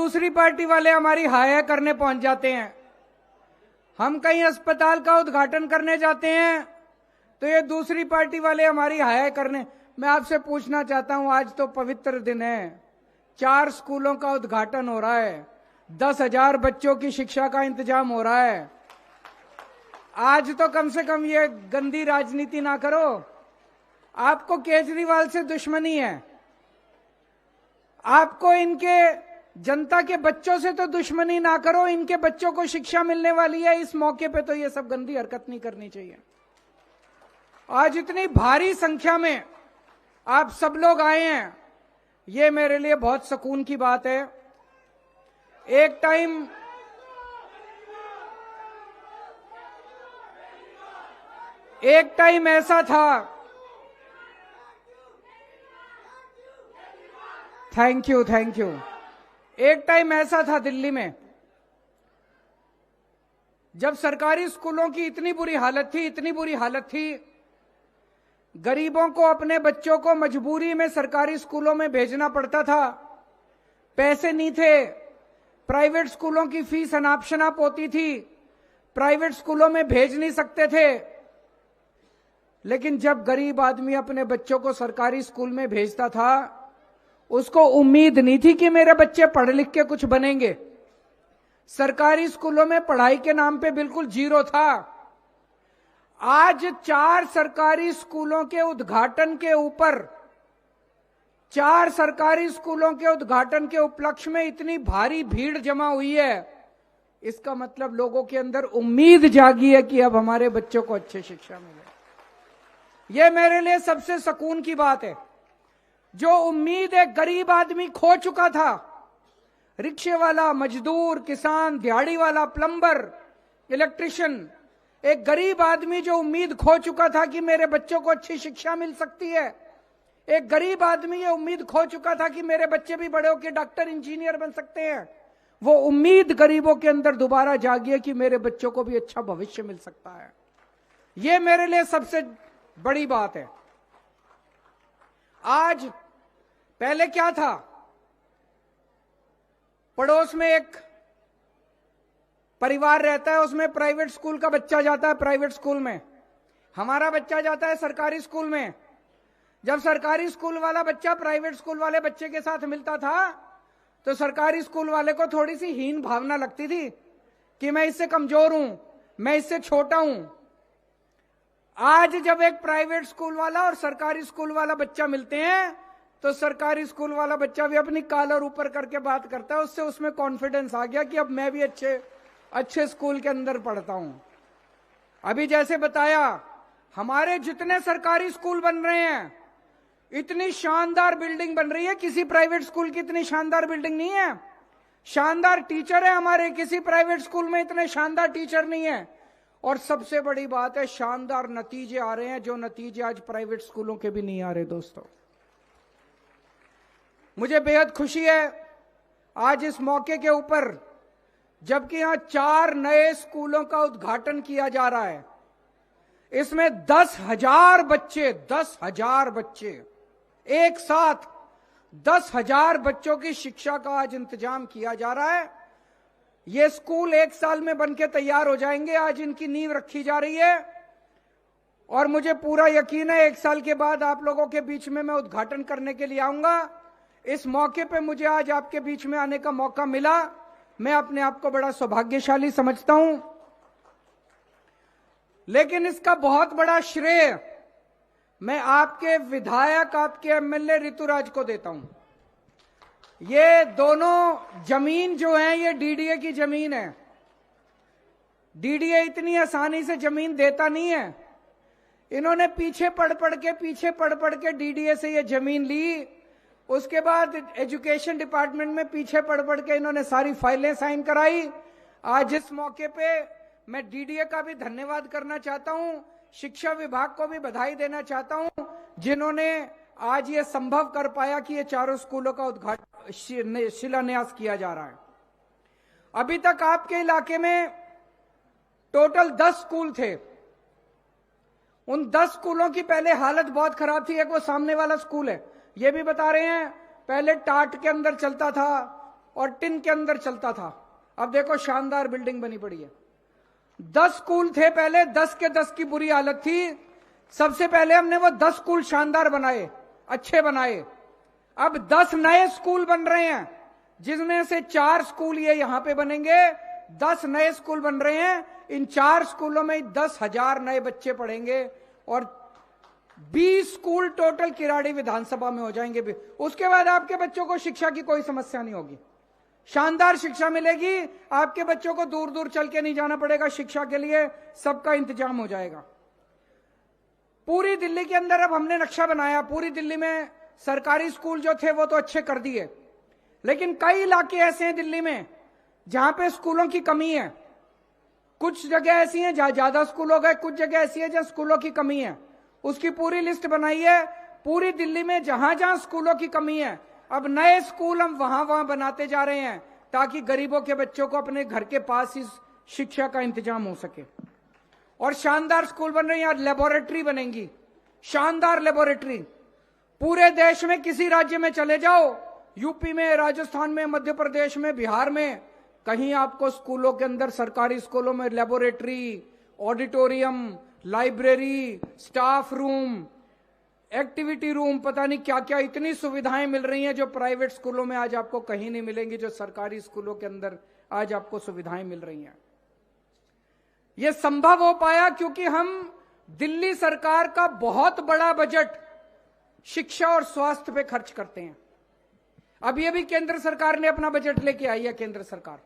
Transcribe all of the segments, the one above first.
दूसरी पार्टी वाले हमारी हाय करने पहुंच जाते हैं। हम कहीं अस्पताल का उद्घाटन करने जाते हैं तो ये दूसरी पार्टी वाले हमारी हाय करने। मैं आपसे पूछना चाहता हूं, आज तो पवित्र दिन है, 4 स्कूलों का उद्घाटन हो रहा है, 10,000 बच्चों की शिक्षा का इंतजाम हो रहा है। आज तो कम से कम ये गंदी राजनीति ना करो। आपको केजरीवाल से दुश्मनी है, आपको इनके जनता के बच्चों से तो दुश्मनी ना करो। इनके बच्चों को शिक्षा मिलने वाली है, इस मौके पे तो ये सब गंदी हरकत नहीं करनी चाहिए। आज इतनी भारी संख्या में आप सब लोग आए हैं, ये मेरे लिए बहुत सुकून की बात है। एक टाइम ऐसा था, थैंक यू। एक टाइम ऐसा था दिल्ली में जब सरकारी स्कूलों की इतनी बुरी हालत थी, गरीबों को अपने बच्चों को मजबूरी में सरकारी स्कूलों में भेजना पड़ता था। पैसे नहीं थे, प्राइवेट स्कूलों की फीस अनाप शनाप होती थी, प्राइवेट स्कूलों में भेज नहीं सकते थे। लेकिन जब गरीब आदमी अपने बच्चों को सरकारी स्कूल में भेजता था, उसको उम्मीद नहीं थी कि मेरे बच्चे पढ़ लिख के कुछ बनेंगे। सरकारी स्कूलों में पढ़ाई के नाम पे बिल्कुल जीरो था। आज 4 सरकारी स्कूलों के उद्घाटन के उपलक्ष्य में इतनी भारी भीड़ जमा हुई है, इसका मतलब लोगों के अंदर उम्मीद जागी है कि अब हमारे बच्चों को अच्छी शिक्षा मिले। यह मेरे लिए सबसे सुकून की बात है। जो उम्मीद एक गरीब आदमी खो चुका था, रिक्शे वाला, मजदूर, किसान, दिहाड़ी वाला, प्लम्बर, इलेक्ट्रिशियन, एक गरीब आदमी जो उम्मीद खो चुका था कि मेरे बच्चों को अच्छी शिक्षा मिल सकती है, एक गरीब आदमी ये उम्मीद खो चुका था कि मेरे बच्चे भी बड़े होकर डॉक्टर, इंजीनियर बन सकते हैं, वो उम्मीद गरीबों के अंदर दोबारा जागी है कि मेरे बच्चों को भी अच्छा भविष्य मिल सकता है। ये मेरे लिए सबसे बड़ी बात है। आज पहले क्या था, पड़ोस में एक परिवार रहता है, उसमें प्राइवेट स्कूल का बच्चा जाता है, प्राइवेट स्कूल में हमारा बच्चा जाता है सरकारी स्कूल में। जब सरकारी स्कूल वाला बच्चा प्राइवेट स्कूल वाले बच्चे के साथ मिलता था तो सरकारी स्कूल वाले को थोड़ी सी हीन भावना लगती थी कि मैं इससे कमजोर हूं, मैं इससे छोटा हूं। आज जब एक प्राइवेट स्कूल वाला और सरकारी स्कूल वाला बच्चा मिलते हैं तो सरकारी स्कूल वाला बच्चा भी अपनी कॉलर ऊपर करके बात करता है, उससे उसमें कॉन्फिडेंस आ गया कि अब मैं भी अच्छे स्कूल के अंदर पढ़ता हूं। अभी जैसे बताया, हमारे जितने सरकारी स्कूल बन रहे हैं, इतनी शानदार बिल्डिंग बन रही है, किसी प्राइवेट स्कूल की इतनी शानदार बिल्डिंग नहीं है। शानदार टीचर है हमारे, किसी प्राइवेट स्कूल में इतने शानदार टीचर नहीं है। और सबसे बड़ी बात है, शानदार नतीजे आ रहे हैं, जो नतीजे आज प्राइवेट स्कूलों के भी नहीं आ रहे। दोस्तों, मुझे बेहद खुशी है आज इस मौके के ऊपर, जबकि यहां 4 नए स्कूलों का उद्घाटन किया जा रहा है। इसमें 10,000 बच्चे एक साथ 10,000 बच्चों की शिक्षा का आज इंतजाम किया जा रहा है। ये स्कूल 1 साल में बनके तैयार हो जाएंगे। आज इनकी नींव रखी जा रही है और मुझे पूरा यकीन है 1 साल के बाद आप लोगों के बीच में मैं उद्घाटन करने के लिए आऊंगा। इस मौके पे मुझे आज आपके बीच में आने का मौका मिला, मैं अपने आप को बड़ा सौभाग्यशाली समझता हूं। लेकिन इसका बहुत बड़ा श्रेय मैं आपके विधायक, आपके एमएलए ऋतुराज को देता हूं। ये दोनों जमीन जो है, ये डीडीए की जमीन है। डीडीए इतनी आसानी से जमीन देता नहीं है। इन्होंने पीछे पढ़ पढ़ के डीडीए से ये जमीन ली। उसके बाद एजुकेशन डिपार्टमेंट में पीछे पढ़ के इन्होंने सारी फाइलें साइन कराई। आज इस मौके पे मैं डीडीए का भी धन्यवाद करना चाहता हूं, शिक्षा विभाग को भी बधाई देना चाहता हूं, जिन्होंने आज ये संभव कर पाया कि ये 4 स्कूलों का उद्घाटन, शिलान्यास किया जा रहा है। अभी तक आपके इलाके में टोटल 10 स्कूल थे। उन 10 स्कूलों की पहले हालत बहुत खराब थी। एक वो सामने वाला स्कूल है, ये भी बता रहे हैं, पहले टाट के अंदर चलता था और टिन के अंदर चलता था। अब देखो शानदार बिल्डिंग बनी पड़ी है। 10 स्कूल थे पहले, 10 के 10 की बुरी हालत थी। सबसे पहले हमने वो 10 स्कूल शानदार बनाए, अच्छे बनाए। अब 10 नए स्कूल बन रहे हैं, जिसमें से 4 स्कूल ये यहां पे बनेंगे। 10 नए स्कूल बन रहे हैं। इन 4 स्कूलों में 10,000 नए बच्चे पढ़ेंगे और 20 स्कूल टोटल किराड़ी विधानसभा में हो जाएंगे। उसके बाद आपके बच्चों को शिक्षा की कोई समस्या नहीं होगी, शानदार शिक्षा मिलेगी। आपके बच्चों को दूर दूर चल के नहीं जाना पड़ेगा शिक्षा के लिए, सबका इंतजाम हो जाएगा। पूरी दिल्ली के अंदर अब हमने नक्शा बनाया। पूरी दिल्ली में सरकारी स्कूल जो थे वो तो अच्छे कर दिए, लेकिन कई इलाके ऐसे हैं दिल्ली में जहां पे स्कूलों की कमी है। कुछ जगह ऐसी हैं जहां ज्यादा स्कूल हो गए, कुछ जगह ऐसी है जहां स्कूलों की कमी है। उसकी पूरी लिस्ट बनाई है। पूरी दिल्ली में जहां जहां स्कूलों की कमी है, अब नए स्कूल हम वहां वहां बनाते जा रहे हैं, ताकि गरीबों के बच्चों को अपने घर के पास ही शिक्षा का इंतजाम हो सके। और शानदार स्कूल बन रहे हैं। लेबोरेटरी बनेंगी, शानदार लेबोरेटरी। पूरे देश में किसी राज्य में चले जाओ, यूपी में, राजस्थान में, मध्य प्रदेश में, बिहार में, कहीं आपको स्कूलों के अंदर, सरकारी स्कूलों में laboratory, auditorium, library, staff room, activity room, पता नहीं क्या क्या इतनी सुविधाएं मिल रही हैं जो प्राइवेट स्कूलों में आज आपको कहीं नहीं मिलेंगी, जो सरकारी स्कूलों के अंदर आज आपको सुविधाएं मिल रही हैं। यह संभव हो पाया क्योंकि हम दिल्ली सरकार का बहुत बड़ा बजट शिक्षा और स्वास्थ्य पे खर्च करते हैं। अब यह भी केंद्र सरकार ने अपना बजट लेके आई है। केंद्र सरकार,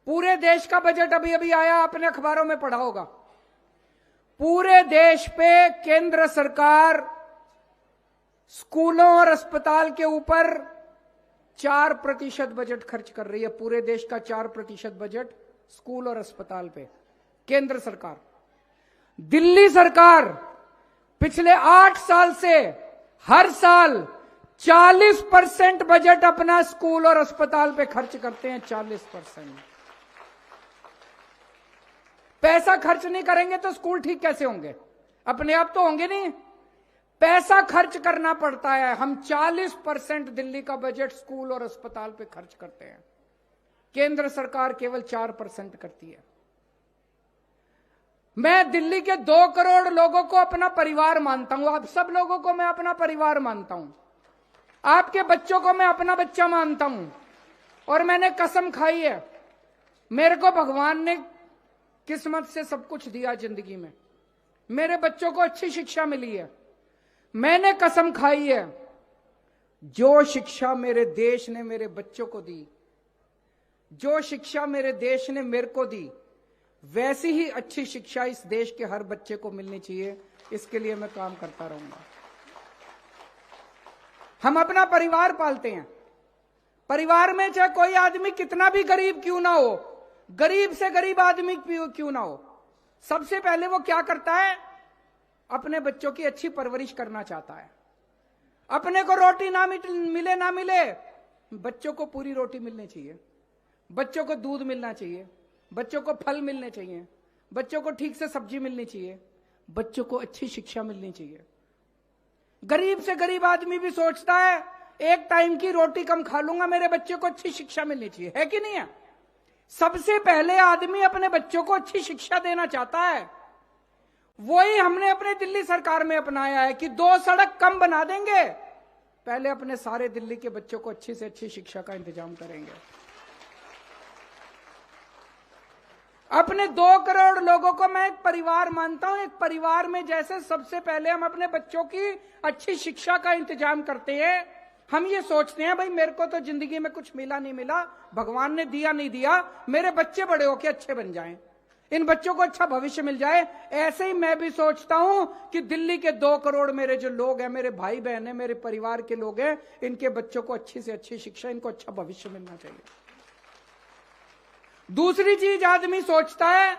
पूरे देश का बजट अभी अभी आया, आपने अखबारों में पढ़ा होगा। पूरे देश पे केंद्र सरकार स्कूलों और अस्पताल के ऊपर 4% बजट खर्च कर रही है। पूरे देश का 4% बजट स्कूल और अस्पताल पे केंद्र सरकार। दिल्ली सरकार पिछले 8 साल से हर साल 40% बजट अपना स्कूल और अस्पताल पे खर्च करते हैं। 40%। पैसा खर्च नहीं करेंगे तो स्कूल ठीक कैसे होंगे? अपने आप तो होंगे नहीं, पैसा खर्च करना पड़ता है। हम 40% दिल्ली का बजट स्कूल और अस्पताल पे खर्च करते हैं, केंद्र सरकार केवल 4% करती है। मैं दिल्ली के 2 करोड़ लोगों को अपना परिवार मानता हूं। आप सब लोगों को मैं अपना परिवार मानता हूं। आपके बच्चों को मैं अपना बच्चा मानता हूं। और मैंने कसम खाई है, मेरे को भगवान ने किस्मत से सब कुछ दिया जिंदगी में। मेरे बच्चों को अच्छी शिक्षा मिली है। मैंने कसम खाई है, जो शिक्षा मेरे देश ने मेरे बच्चों को दी, जो शिक्षा मेरे देश ने मेरे को दी, वैसी ही अच्छी शिक्षा इस देश के हर बच्चे को मिलनी चाहिए। इसके लिए मैं काम करता रहूंगा। हम अपना परिवार पालते हैं। परिवार में चाहे कोई आदमी कितना भी गरीब क्यों ना हो, गरीब से गरीब आदमी क्यों ना हो, सबसे पहले वो क्या करता है? अपने बच्चों की अच्छी परवरिश करना चाहता है। अपने को रोटी ना मिले ना मिले, बच्चों को पूरी रोटी मिलनी चाहिए, बच्चों को दूध मिलना चाहिए, बच्चों को फल मिलने चाहिए, बच्चों को ठीक से सब्जी मिलनी चाहिए, बच्चों को अच्छी शिक्षा मिलनी चाहिए। गरीब से गरीब आदमी भी सोचता है एक टाइम की रोटी कम खा लूंगा, मेरे बच्चे को अच्छी शिक्षा मिलनी चाहिए, है कि नहीं है? सबसे पहले आदमी अपने बच्चों को अच्छी शिक्षा देना चाहता है। वही हमने अपने दिल्ली सरकार में अपनाया है कि 2 सड़क कम बना देंगे, पहले अपने सारे दिल्ली के बच्चों को अच्छी से अच्छी शिक्षा का इंतजाम करेंगे। अपने 2 करोड़ लोगों को मैं एक परिवार मानता हूं। एक परिवार में जैसे सबसे पहले हम अपने बच्चों की अच्छी शिक्षा का इंतजाम करते हैं, हम ये सोचते हैं भाई मेरे को तो जिंदगी में कुछ मिला नहीं मिला, भगवान ने दिया नहीं दिया, मेरे बच्चे बड़े होके अच्छे बन जाएं, इन बच्चों को अच्छा भविष्य मिल जाए। ऐसे ही मैं भी सोचता हूं कि दिल्ली के 2 करोड़ मेरे जो लोग हैं, मेरे भाई बहन हैं, मेरे परिवार के लोग हैं, इनके बच्चों को अच्छी से अच्छी शिक्षा, इनको अच्छा भविष्य मिलना चाहिए। दूसरी चीज आदमी सोचता है,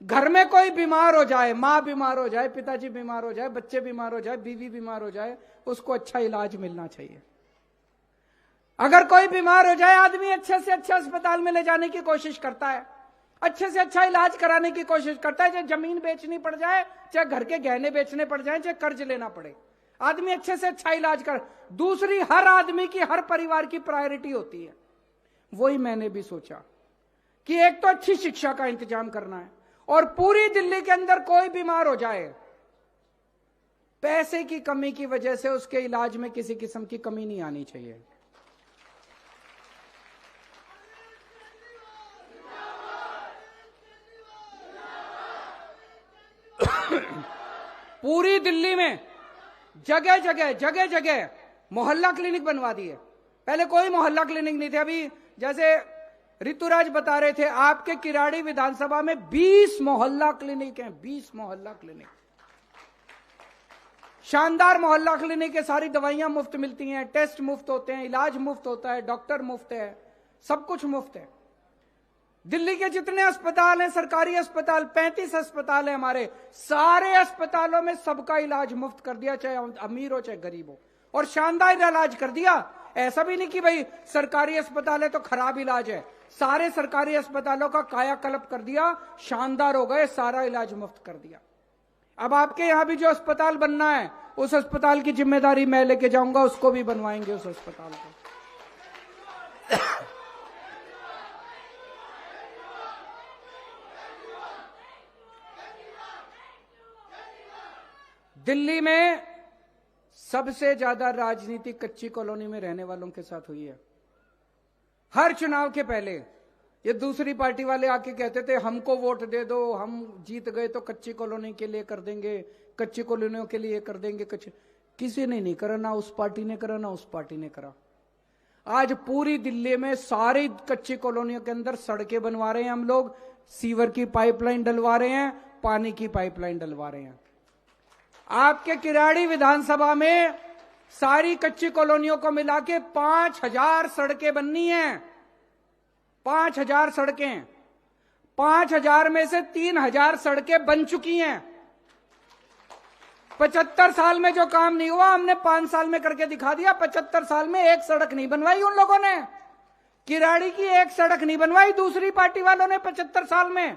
घर में कोई बीमार हो जाए, मां बीमार हो जाए, पिताजी बीमार हो जाए, बच्चे बीमार हो जाए, बीवी बीमार हो जाए, उसको अच्छा इलाज मिलना चाहिए। अगर कोई बीमार हो जाए, आदमी अच्छे से अच्छे अस्पताल में ले जाने की कोशिश करता है, अच्छे से अच्छा इलाज कराने की कोशिश करता है। चाहे जमीन बेचनी पड़ जाए, चाहे घर के गहने बेचने पड़ जाए, चाहे कर्ज लेना पड़े, आदमी अच्छे से अच्छा इलाज कर। दूसरी, हर आदमी की, हर परिवार की प्रायोरिटी होती है वही मैंने भी सोचा कि एक तो अच्छी शिक्षा का इंतजाम करना है, और पूरी दिल्ली के अंदर कोई बीमार हो जाए, पैसे की कमी की वजह से उसके इलाज में किसी किस्म की कमी नहीं आनी चाहिए। पूरी दिल्ली में जगह जगह मोहल्ला क्लिनिक बनवा दिए। पहले कोई मोहल्ला क्लिनिक नहीं थे। अभी जैसे ऋतुराज बता रहे थे, आपके किराड़ी विधानसभा में 20 मोहल्ला क्लिनिक हैं, 20 मोहल्ला क्लिनिक, शानदार मोहल्ला क्लिनिक है। सारी दवाइयां मुफ्त मिलती हैं, टेस्ट मुफ्त होते हैं, इलाज मुफ्त होता है, डॉक्टर मुफ्त है, सब कुछ मुफ्त है। दिल्ली के जितने अस्पताल हैं, सरकारी अस्पताल, 35 अस्पताल हैं हमारे, सारे अस्पतालों में सबका इलाज मुफ्त कर दिया, चाहे अमीर हो चाहे गरीब हो, और शानदार इलाज कर दिया। ऐसा भी नहीं कि भाई सरकारी अस्पताल है तो खराब इलाज है, सारे सरकारी अस्पतालों का कायाकल्प कर दिया, शानदार हो गए, सारा इलाज मुफ्त कर दिया। अब आपके यहां भी जो अस्पताल बनना है, उस अस्पताल की जिम्मेदारी मैं लेके जाऊंगा, उसको भी बनवाएंगे उस अस्पताल को। दिल्ली में सबसे ज्यादा राजनीति कच्ची कॉलोनी में रहने वालों के साथ हुई है। हर चुनाव के पहले ये दूसरी पार्टी वाले आके कहते थे हमको वोट दे दो, हम जीत गए तो कच्ची कॉलोनी के लिए कर देंगे, कच्ची कॉलोनियों के लिए कर देंगे। किसी ने नहीं करा, ना उस पार्टी ने करा ना उस पार्टी ने करा। आज पूरी दिल्ली में सारी कच्ची कॉलोनियों के अंदर सड़कें बनवा रहे हैं हम लोग, सीवर की पाइपलाइन डलवा रहे हैं, पानी की पाइपलाइन डलवा रहे हैं। आपके किराड़ी विधानसभा में सारी कच्ची कॉलोनियों को मिला के 5000 सड़कें बननी हैं, 5000 सड़कें। 5000 में से 3000 सड़कें बन चुकी हैं। 75 साल में जो काम नहीं हुआ हमने 5 साल में करके दिखा दिया। 75 साल में एक सड़क नहीं बनवाई उन लोगों ने, किराड़ी की एक सड़क नहीं बनवाई दूसरी पार्टी वालों ने 75 साल में।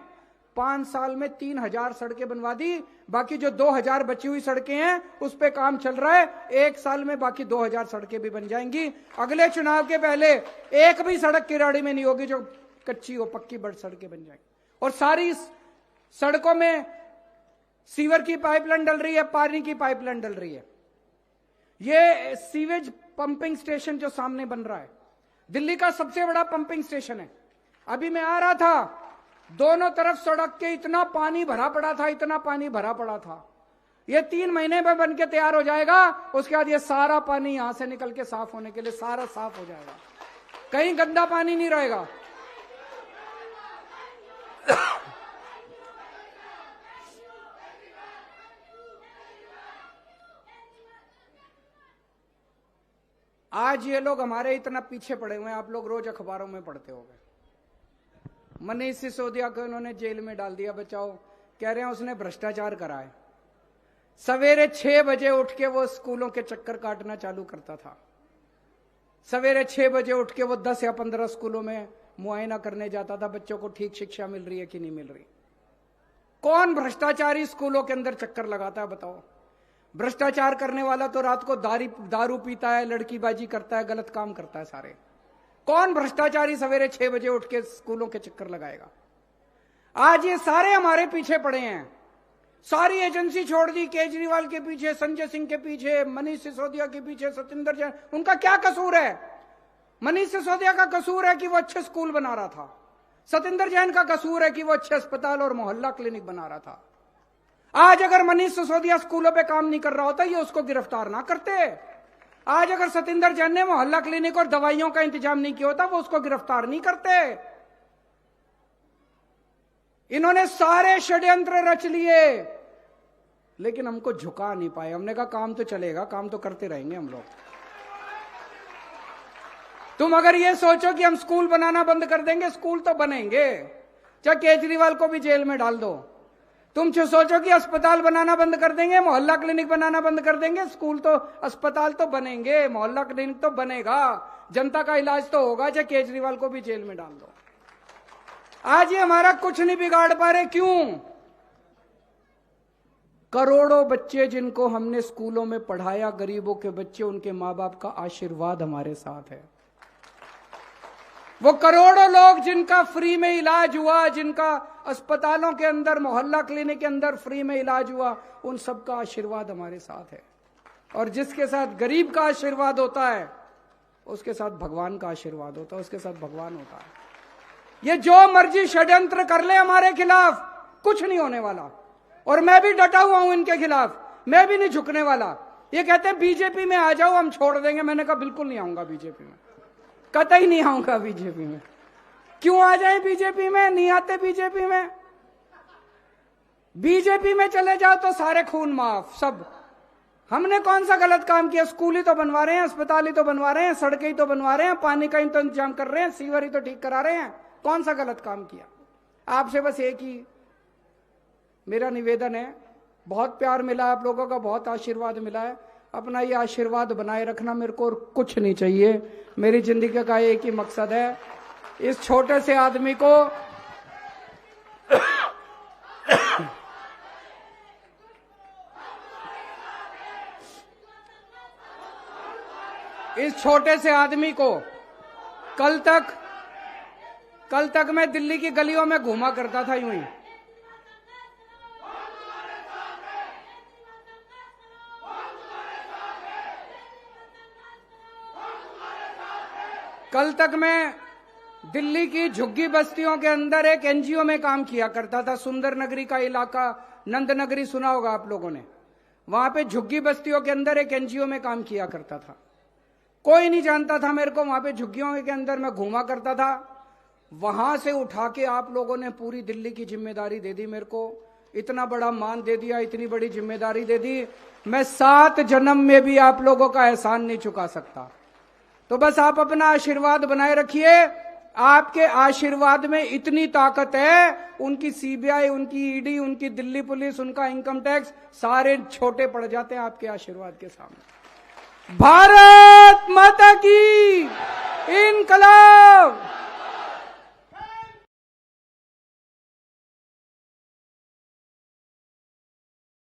5 साल में 3000 सड़कें बनवा दी, बाकी जो 2000 बची हुई सड़कें हैं उस पे काम चल रहा है। एक साल में बाकी 2000 सड़कें भी बन जाएंगी। अगले चुनाव के पहले एक भी सड़क किराड़ी में नहीं होगी जो कच्ची हो, पक्की बड़ी सड़कें बन जाएंगी। और सारी सड़कों में सीवर की पाइपलाइन डल रही है, पानी की पाइपलाइन डल रही है। ये सीवेज पंपिंग स्टेशन जो सामने बन रहा है, दिल्ली का सबसे बड़ा पंपिंग स्टेशन है। अभी मैं आ रहा था, दोनों तरफ सड़क के इतना पानी भरा पड़ा था, इतना पानी भरा पड़ा था। ये 3 महीने में बन के तैयार हो जाएगा। उसके बाद ये सारा पानी यहां से निकल के साफ होने के लिए सारा साफ हो जाएगा, कहीं गंदा पानी नहीं रहेगा। आज ये लोग हमारे इतना पीछे पड़े हुए हैं, आप लोग रोज अखबारों में पढ़ते होंगे। मनीष सिसोदिया को उन्होंने जेल में डाल दिया, बचाओ, कह रहे हैं उसने भ्रष्टाचार करा है। सवेरे 6 बजे उठ के वो स्कूलों के चक्कर काटना चालू करता था। सवेरे 6 बजे उठ के वो 10 या 15 स्कूलों में मुआयना करने जाता था, बच्चों को ठीक शिक्षा मिल रही है कि नहीं मिल रही। कौन भ्रष्टाचारी स्कूलों के अंदर चक्कर लगाता है बताओ? भ्रष्टाचार करने वाला तो रात को दारू पीता है, लड़कीबाजी करता है, गलत काम करता है सारे। कौन भ्रष्टाचारी सवेरे 6 बजे उठ के स्कूलों के चक्कर लगाएगा? आज ये सारे हमारे पीछे पड़े हैं। सारी एजेंसी छोड़ दी, केजरीवाल के पीछे, संजय सिंह के पीछे, मनीष सिसोदिया के पीछे, सतिंदर जैन। उनका क्या कसूर है? मनीष सिसोदिया का कसूर है कि वो अच्छे स्कूल बना रहा था। सतिंदर जैन का कसूर है कि वो अच्छे अस्पताल और मोहल्ला क्लिनिक बना रहा था। आज अगर मनीष सिसोदिया स्कूलों पे काम नहीं कर रहा होता, ये उसको गिरफ्तार ना करते। आज अगर सतिंदर जैन ने मोहल्ला क्लिनिक और दवाइयों का इंतजाम नहीं किया होता, वो उसको गिरफ्तार नहीं करते। इन्होंने सारे षड्यंत्र रच लिए, लेकिन हमको झुका नहीं पाए। हमने कहा काम तो चलेगा, काम तो करते रहेंगे हम लोग। तुम अगर ये सोचो कि हम स्कूल बनाना बंद कर देंगे, स्कूल तो बनेंगे, चाहे केजरीवाल को भी जेल में डाल दो। तुम जो सोचो कि अस्पताल बनाना बंद कर देंगे, मोहल्ला क्लिनिक बनाना बंद कर देंगे, स्कूल तो, अस्पताल तो बनेंगे, मोहल्ला क्लिनिक तो बनेगा, जनता का इलाज तो होगा, चाहे केजरीवाल को भी जेल में डाल दो। आज ये हमारा कुछ नहीं बिगाड़ पा रहे। क्यों? करोड़ों बच्चे जिनको हमने स्कूलों में पढ़ाया, गरीबों के बच्चे, उनके माँ बाप का आशीर्वाद हमारे साथ है। वो करोड़ों लोग जिनका फ्री में इलाज हुआ, जिनका अस्पतालों के अंदर, मोहल्ला क्लिनिक के अंदर फ्री में इलाज हुआ, उन सबका आशीर्वाद हमारे साथ है। और जिसके साथ गरीब का आशीर्वाद होता है उसके साथ भगवान का आशीर्वाद होता है, उसके साथ भगवान होता है। ये जो मर्जी षड्यंत्र कर ले हमारे खिलाफ, कुछ नहीं होने वाला। और मैं भी डटा हुआ हूं इनके खिलाफ, मैं भी नहीं झुकने वाला। ये कहते हैं बीजेपी में आ जाओ, हम छोड़ देंगे। मैंने कहा बिल्कुल नहीं आऊंगा बीजेपी में, कतई नहीं आऊंगा बीजेपी में। क्यों आ जाए बीजेपी में? नहीं आते बीजेपी में। बीजेपी में चले जाओ तो सारे खून माफ, सब। हमने कौन सा गलत काम किया? स्कूल ही तो बनवा रहे हैं, अस्पताल ही तो बनवा रहे हैं, सड़कें ही तो बनवा रहे हैं, पानी का ही तो इंतजाम कर रहे हैं, सीवर ही तो ठीक करा रहे हैं। कौन सा गलत काम किया? आपसे बस एक ही मेरा निवेदन है, बहुत प्यार मिला है आप लोगों का, बहुत आशीर्वाद मिला है। अपना ये आशीर्वाद बनाए रखना, मेरे को और कुछ नहीं चाहिए। मेरी जिंदगी का एक ही मकसद है, इस छोटे से आदमी को कल तक मैं दिल्ली की गलियों में घूमा करता था यूं ही। कल तक मैं दिल्ली की झुग्गी बस्तियों के अंदर एक एनजीओ में काम किया करता था। सुंदर नगरी का इलाका, नंद नगरी सुना होगा आप लोगों ने। वहां पे झुग्गी बस्तियों के अंदर एक एनजीओ में काम किया करता था। कोई नहीं जानता था मेरे को, वहां पे झुग्गियों के अंदर मैं घूमा करता था। वहां से उठा के आप लोगों ने पूरी दिल्ली की जिम्मेदारी दे दी मेरे को, इतना बड़ा मान दे दिया, इतनी बड़ी जिम्मेदारी दे दी। मैं 7 जन्म में भी आप लोगों का एहसान नहीं चुका सकता। तो बस आप अपना आशीर्वाद बनाए रखिए। आपके आशीर्वाद में इतनी ताकत है, उनकी सीबीआई, उनकी ईडी, उनकी दिल्ली पुलिस, उनका इनकम टैक्स, सारे छोटे पड़ जाते हैं आपके आशीर्वाद के सामने। भारत माता की इनकलाब।